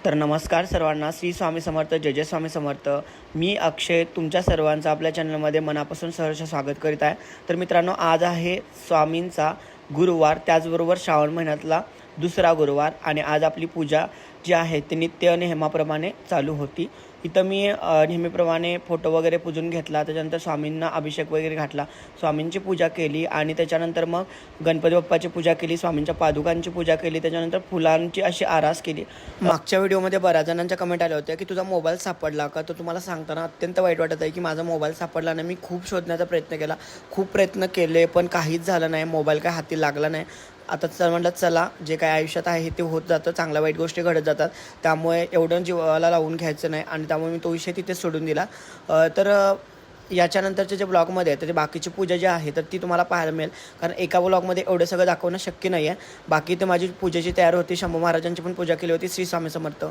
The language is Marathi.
तर नमस्कार सर्वांना. श्री स्वामी समर्थ, जय जय स्वामी समर्थ. मी अक्षय तुमच्या सर्वांचं आपल्या चॅनलमध्ये मनापासून सहर्ष स्वागत करीत आहे. तर मित्रांनो, आज आहे स्वामींचा गुरुवार, त्याचबरोबर श्रावण महिन्यातला दुसरा गुरुवार आणि आज आपली पूजा जी आहे ती नित्य नेहमाप्रमाणे चालू होती. इथं मी नेहमीप्रमाणे फोटो वगैरे पूजून घेतला, त्याच्यानंतर स्वामींना अभिषेक वगैरे घातला, स्वामींची पूजा केली आणि त्याच्यानंतर मग गणपती बाप्पाची पूजा केली, स्वामींच्या पादुकांची पूजा केली, त्याच्यानंतर फुलांची अशी आरास केली. मागच्या व्हिडिओमध्ये बऱ्याच जणांच्या कमेंट आल्या होत्या की तुझा मोबाईल सापडला का. तर तुम्हाला सांगताना अत्यंत वाईट वाटत आहे की माझा मोबाईल सापडला नाही. मी खूप शोधण्याचा प्रयत्न केला, खूप प्रयत्न केले, पण काहीच झालं नाही. मोबाईल काय हाती लागला नाही. आता म्हटलं चला, जे काय आयुष्यात आहे ते होत जातं, चांगल्या वाईट गोष्टी घडत जातात, त्यामुळे एवढं जीवाला लावून घ्यायचं नाही आणि त्यामुळे मी तो विषय तिथेच सोडून दिला. तर याच्यानंतरचे जे ब्लॉगमध्ये आहे तर बाकीची पूजा जी आहे तर ती तुम्हाला पाहायला मिळेल, कारण एका ब्लॉगमध्ये एवढं सगळं दाखवणं शक्य नाही आहे. बाकी तर माझी पूजेची तयार होती, शंभू महाराजांची पण पूजा केली होती. श्री स्वामी समर्थ.